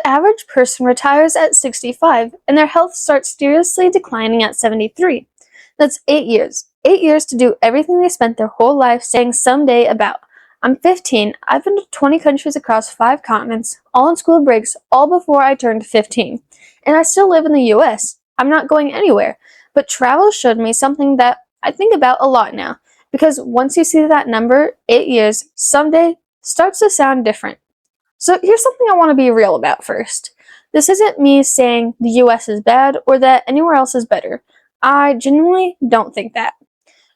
average person retires at 65 and their health starts seriously declining at 73. That's 8 years. 8 years to do everything they spent their whole life saying someday about. I'm 15. I've been to 20 countries across 5 continents, all on school breaks, all before I turned 15. And I still live in the US. I'm not going anywhere. But travel showed me something that I think about a lot now. Because once you see that number, 8 years, someday, starts to sound different. So here's something I want to be real about first. This isn't me saying the US is bad or that anywhere else is better. I genuinely don't think that.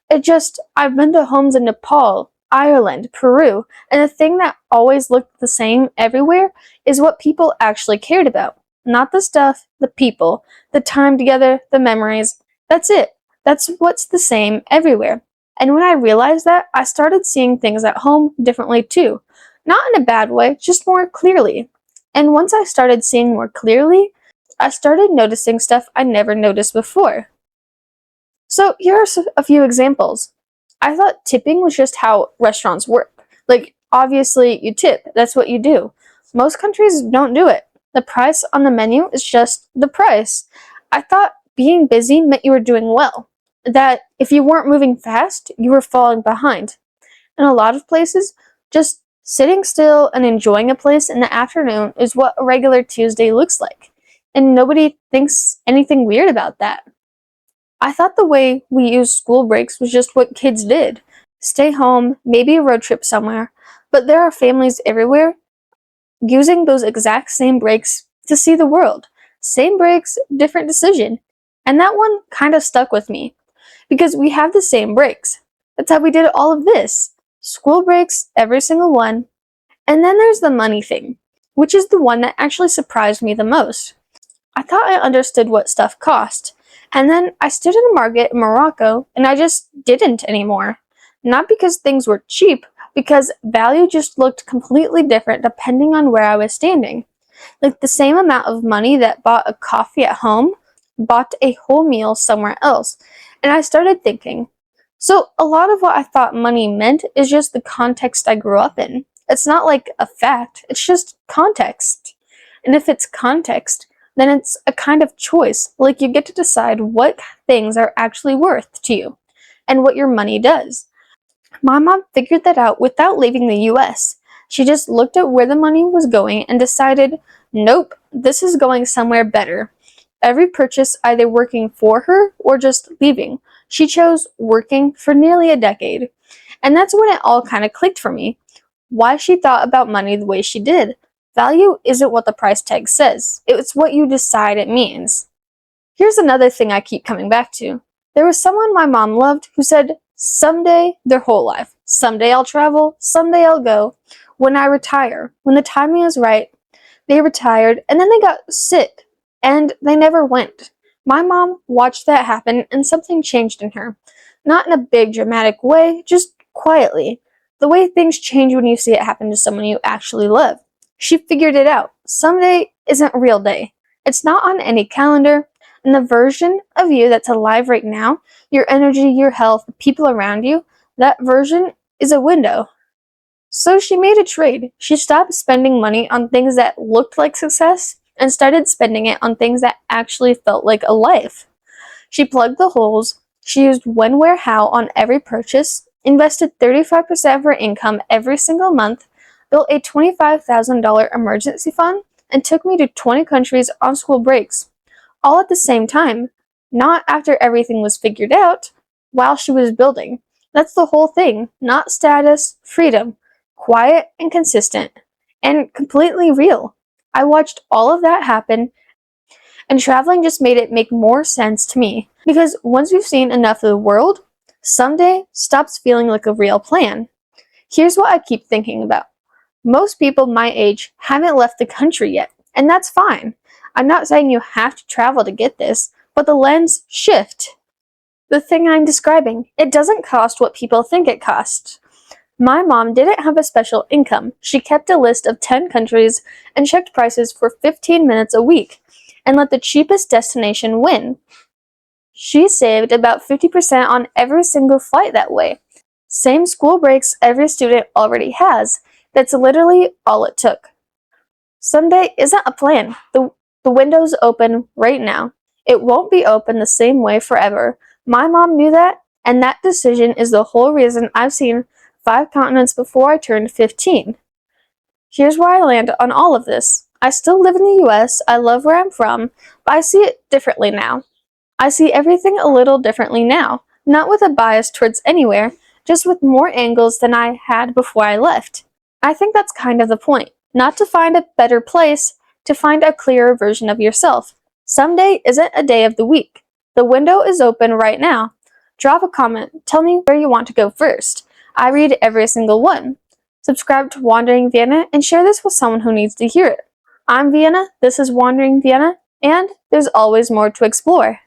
I've been to homes in Nepal, Ireland, Peru, and the thing that always looked the same everywhere is what people actually cared about. Not the stuff, the people, the time together, the memories. That's it. That's what's the same everywhere. And when I realized that, I started seeing things at home differently too. Not in a bad way, just more clearly. And once I started seeing more clearly, I started noticing stuff I never noticed before. So here are a few examples. I thought tipping was just how restaurants work. Like, obviously you tip, that's what you do. Most countries don't do it. The price on the menu is just the price. I thought being busy meant you were doing well. That if you weren't moving fast, you were falling behind. In a lot of places, just sitting still and enjoying a place in the afternoon is what a regular Tuesday looks like. And nobody thinks anything weird about that. I thought the way we used school breaks was just what kids did. Stay home, maybe a road trip somewhere, but there are families everywhere using those exact same breaks to see the world. Same breaks, different decision. And that one kind of stuck with me, because we have the same breaks. That's how we did all of this. School breaks, every single one. And then there's the money thing, which is the one that actually surprised me the most. I thought I understood what stuff cost. And then I stood in a market in Morocco and I just didn't anymore. Not because things were cheap, because value just looked completely different depending on where I was standing. Like the same amount of money that bought a coffee at home bought a whole meal somewhere else. And I started thinking, so a lot of what I thought money meant is just the context I grew up in. It's not like a fact, it's just context. And if it's context, then it's a kind of choice. Like you get to decide what things are actually worth to you and what your money does. My mom figured that out without leaving the US. She just looked at where the money was going and decided, nope, this is going somewhere better. Every purchase either working for her or just leaving. She chose working for nearly a decade. And that's when it all kind of clicked for me. Why she thought about money the way she did. Value isn't what the price tag says. It's what you decide it means. Here's another thing I keep coming back to. There was someone my mom loved who said, someday, their whole life. Someday I'll travel, someday I'll go. When I retire, when the timing is right, they retired and then they got sick and they never went. My mom watched that happen and something changed in her. Not in a big dramatic way, just quietly. The way things change when you see it happen to someone you actually love. She figured it out. Someday isn't a real day. It's not on any calendar. And the version of you that's alive right now, your energy, your health, the people around you, that version is a window. So she made a trade. She stopped spending money on things that looked like success and started spending it on things that actually felt like a life. She plugged the holes. She used when, where, how on every purchase, invested 35% of her income every single month, built a $25,000 emergency fund, and took me to 20 countries on school breaks. All at the same time, not after everything was figured out, while she was building. That's the whole thing, not status, freedom, quiet and consistent, and completely real. I watched all of that happen, and traveling just made it make more sense to me, because once we've seen enough of the world, someday stops feeling like a real plan. Here's what I keep thinking about. Most people my age haven't left the country yet, and that's fine. I'm not saying you have to travel to get this, but the lens shift. The thing I'm describing, it doesn't cost what people think it costs. My mom didn't have a special income. She kept a list of 10 countries and checked prices for 15 minutes a week and let the cheapest destination win. She saved about 50% on every single flight that way. Same school breaks every student already has. That's literally all it took. Someday isn't a plan. The window's open right now. It won't be open the same way forever. My mom knew that, and that decision is the whole reason I've seen 5 continents before I turned 15. Here's where I land on all of this. I still live in the US, I love where I'm from, but I see it differently now. I see everything a little differently now, not with a bias towards anywhere, just with more angles than I had before I left. I think that's kind of the point, not to find a better place, to find a clearer version of yourself. Someday isn't a day of the week. The window is open right now. Drop a comment, tell me where you want to go first. I read every single one. Subscribe to Wandering Vienna and share this with someone who needs to hear it. I'm Vienna, this is Wandering Vienna, and there's always more to explore.